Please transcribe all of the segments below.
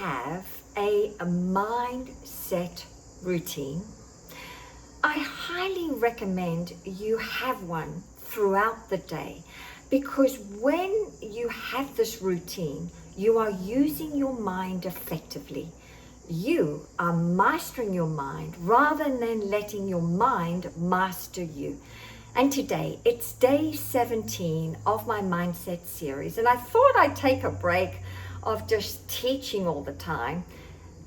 have a mindset routine, I highly recommend you have one throughout the day, because when you have this routine, you are using your mind effectively. You are mastering your mind rather than letting your mind master you. And today, it's day 17 of my mindset series. And I thought I'd take a break of just teaching all the time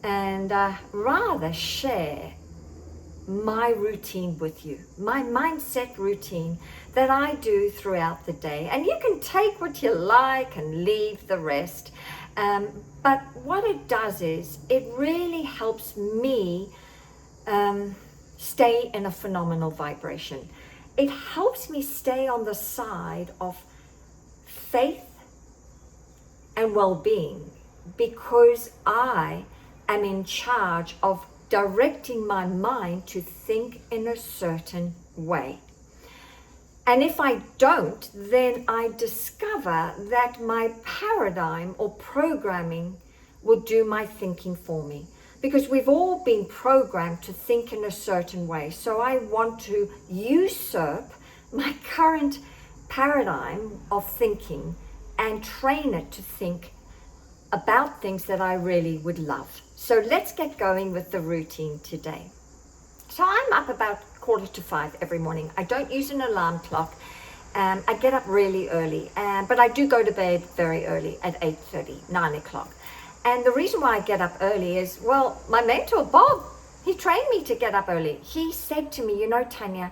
and rather share my routine with you, my mindset routine that I do throughout the day. And you can take what you like and leave the rest. But what it does is it really helps me stay in a phenomenal vibration. It helps me stay on the side of faith and well-being, because I am in charge of directing my mind to think in a certain way. And if I don't, then I discover that my paradigm or programming will do my thinking for me. Because we've all been programmed to think in a certain way. So I want to usurp my current paradigm of thinking and train it to think about things that I really would love. So let's get going with the routine today. So I'm up about 4:45 every morning. I don't use an alarm clock. I get up really early, but I do go to bed very early at 8:30, 9 o'clock. And the reason why I get up early is, well, my mentor, Bob, he trained me to get up early. He said to me, you know, Tanya,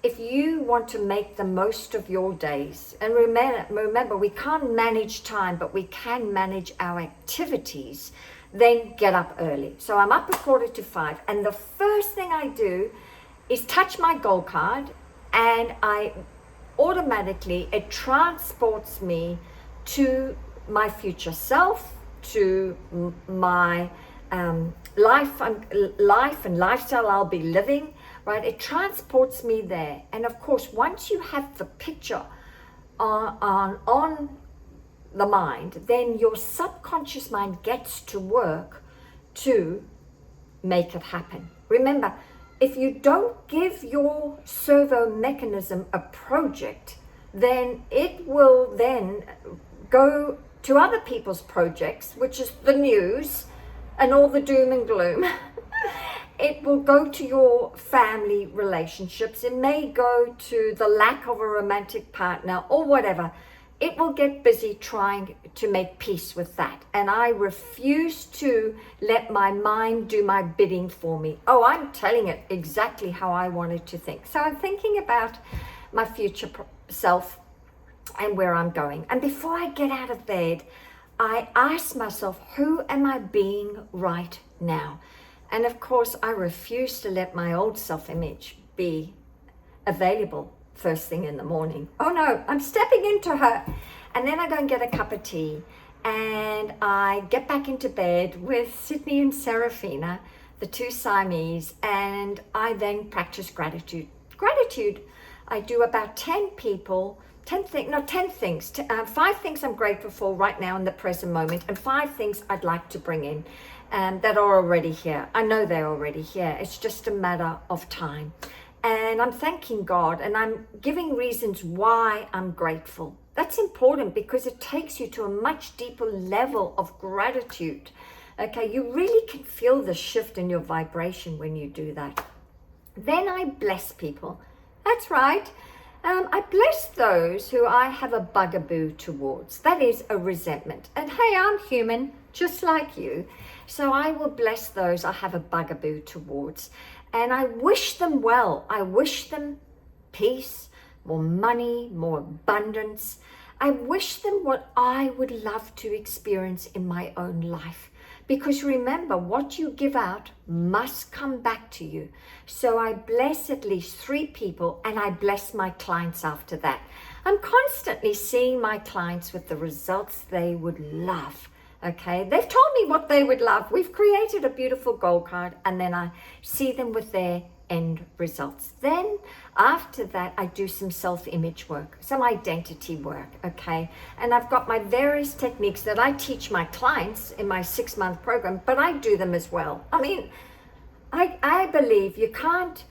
if you want to make the most of your days, and remember, we can't manage time, but we can manage our activities, then get up early. So I'm up at 4:45, and the first thing I do is touch my goal card, and I automatically, it transports me to my future self, to my life and lifestyle I'll be living, right? It transports me there. And of course, once you have the picture on the mind, then your subconscious mind gets to work to make it happen. Remember, if you don't give your servo mechanism a project, then it will then go to other people's projects, which is the news and all the doom and gloom. It will go to your family relationships. It may go to the lack of a romantic partner or whatever. It will get busy trying to make peace with that. And I refuse to let my mind do my bidding for me. Oh, I'm telling it exactly how I want it to think. So I'm thinking about my future self and where I'm going. And before I get out of bed, I ask myself, who am I being right now? And of course, I refuse to let my old self-image be available first thing in the morning. Oh no, I'm stepping into her. And then I go and get a cup of tea, and I get back into bed with Sydney and Serafina, the two Siamese, and I then practice gratitude. Gratitude, I do about 10 things, 5 things I'm grateful for right now in the present moment, and 5 things I'd like to bring in that are already here. I know they're already here. It's just a matter of time. And I'm thanking God, and I'm giving reasons why I'm grateful. That's important because it takes you to a much deeper level of gratitude. Okay, you really can feel the shift in your vibration when you do that. Then I bless people. That's right. I bless those who I have a bugaboo towards. That is a resentment. And hey, I'm human, just like you. So I will bless those I have a bugaboo towards. And I wish them well. I wish them peace, more money, more abundance. I wish them what I would love to experience in my own life. Because remember, what you give out must come back to you. So I bless at least 3 people, and I bless my clients after that. I'm constantly seeing my clients with the results they would love. Okay, they've told me what they would love. We've created a beautiful goal card, and then I see them with their end results. Then after that, I do some self-image work, some identity work, okay? And I've got my various techniques that I teach my clients in my 6-month program, but I do them as well. I mean, I believe you can't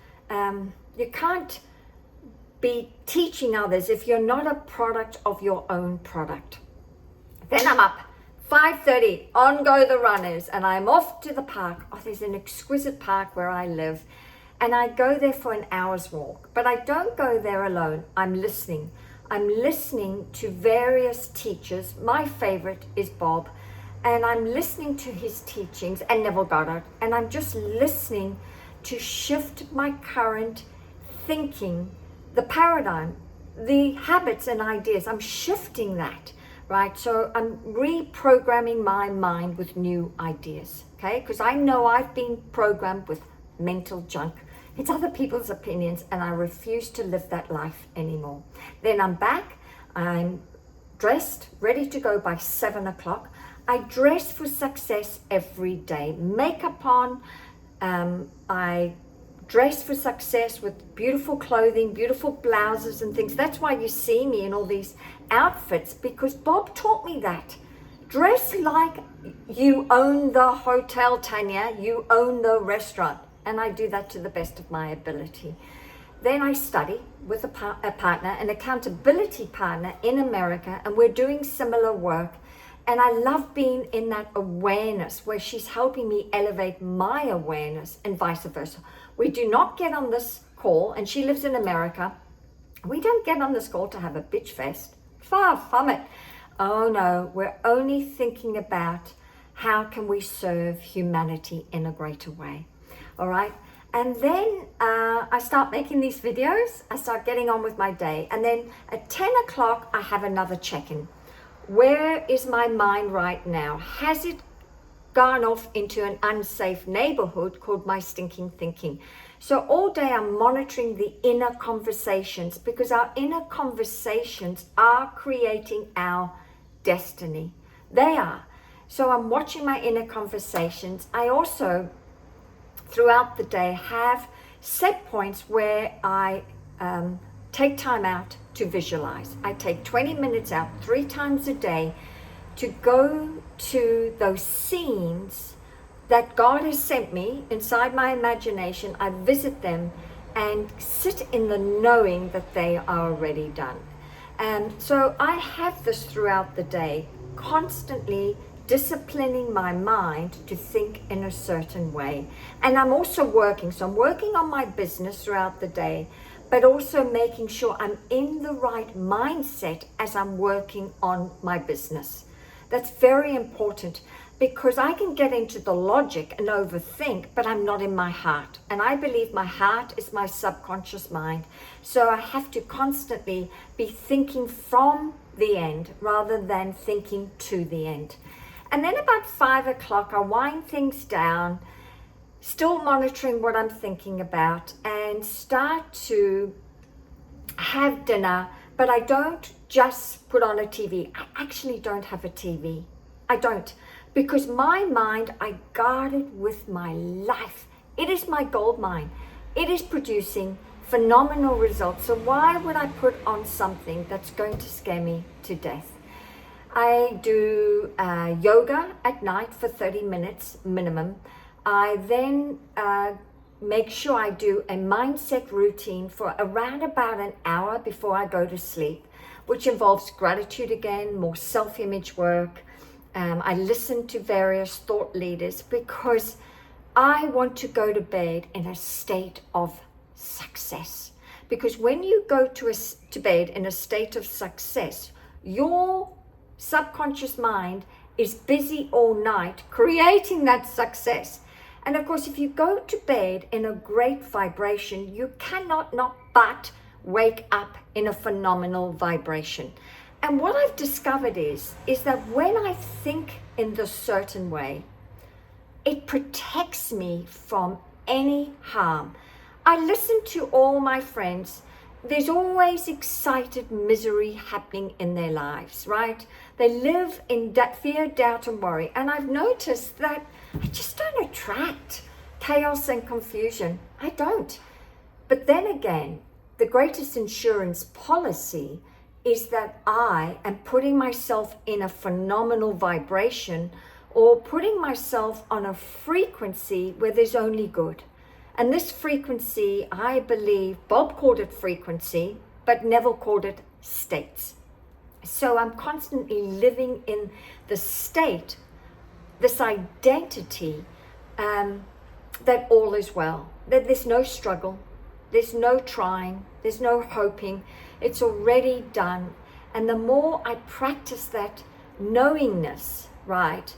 be teaching others if you're not a product of your own product. Then I'm up 5:30, on go the runners, and I'm off to the park. Oh, there's an exquisite park where I live, and I go there for an hour's walk. But I don't go there alone. I'm listening. I'm listening to various teachers. My favorite is Bob, and I'm listening to his teachings, and Neville Goddard, and I'm just listening to shift my current thinking, the paradigm, the habits and ideas. I'm shifting that, right? So I'm reprogramming my mind with new ideas, okay? Because I know I've been programmed with mental junk. It's other people's opinions, and I refuse to live that life anymore. Then I'm back, I'm dressed, ready to go by 7 o'clock. I dress for success every day. Makeup on, I dress for success with beautiful clothing, beautiful blouses and things. That's why you see me in all these outfits, because Bob taught me that. Dress like you own the hotel, Tanya, you own the restaurant. And I do that to the best of my ability. Then I study with a partner, an accountability partner in America, and we're doing similar work. And I love being in that awareness where she's helping me elevate my awareness and vice versa. We do not get on this call, and she lives in America. We don't get on this call to have a bitch fest. Far from it. Oh no, we're only thinking about how can we serve humanity in a greater way. All right. And then I start making these videos. I start getting on with my day. And then at 10 o'clock, I have another check-in. Where is my mind right now? Has it gone off into an unsafe neighborhood called my stinking thinking? So all day I'm monitoring the inner conversations, because our inner conversations are creating our destiny. They are. So I'm watching my inner conversations. I also, throughout the day, have set points where I take time out to visualize. I take 20 minutes out 3 times a day to go to those scenes that God has sent me inside my imagination. I visit them and sit in the knowing that they are already done. And so I have this throughout the day, constantly disciplining my mind to think in a certain way. And I'm also working. So I'm working on my business throughout the day, but also making sure I'm in the right mindset as I'm working on my business. That's very important, because I can get into the logic and overthink, but I'm not in my heart. And I believe my heart is my subconscious mind. So I have to constantly be thinking from the end rather than thinking to the end. And then about 5 o'clock, I wind things down, still monitoring what I'm thinking about, and start to have dinner. But I don't just put on a TV. I actually don't have a TV. I don't. Because my mind, I guard it with my life. It is my gold mine. It is producing phenomenal results. So why would I put on something that's going to scare me to death? I do yoga at night for 30 minutes minimum. I then make sure I do a mindset routine for around about an hour before I go to sleep, which involves gratitude again, more self-image work. I listen to various thought leaders, because I want to go to bed in a state of success. Because when you go to bed in a state of success, your subconscious mind is busy all night creating that success. And of course, if you go to bed in a great vibration, you cannot not but wake up in a phenomenal vibration. And what I've discovered is that when I think in this certain way, it protects me from any harm. I listen to all my friends. There's always excited misery happening in their lives, right? They live in fear, doubt, and worry. And I've noticed that I just don't attract chaos and confusion. I don't. But then again, the greatest insurance policy is that I am putting myself in a phenomenal vibration or putting myself on a frequency where there's only good. And this frequency, I believe, Bob called it frequency, but Neville called it states. So I'm constantly living in the state, this identity, that all is well, that there's no struggle, there's no trying, there's no hoping, it's already done. And the more I practice that knowingness, right,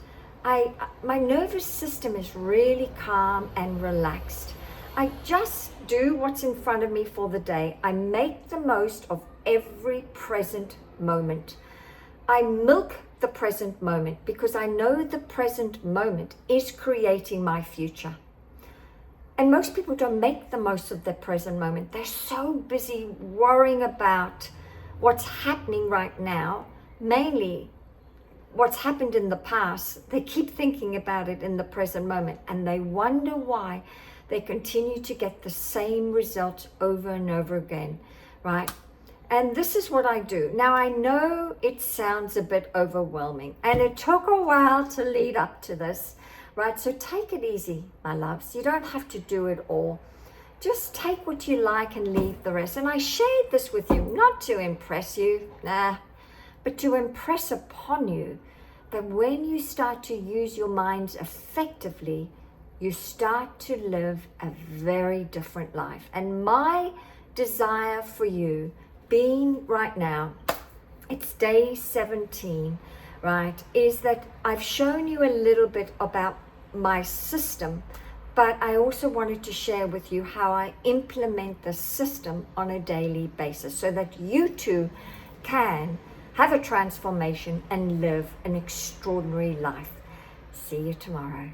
my nervous system is really calm and relaxed. I just do what's in front of me for the day. I make the most of every present moment. I milk the present moment because I know the present moment is creating my future. And most people don't make the most of their present moment. They're so busy worrying about what's happening right now, mainly what's happened in the past. They keep thinking about it in the present moment, and they wonder why they continue to get the same results over and over again, right? And this is what I do. Now, I know it sounds a bit overwhelming, and it took a while to lead up to this, right? So take it easy, my loves. You don't have to do it all. Just take what you like and leave the rest. And I shared this with you, not to impress you, but to impress upon you that when you start to use your minds effectively, you start to live a very different life. And my desire for you, being right now, it's day 17, right, is that I've shown you a little bit about my system, but I also wanted to share with you how I implement the system on a daily basis so that you too can have a transformation and live an extraordinary life. See you tomorrow.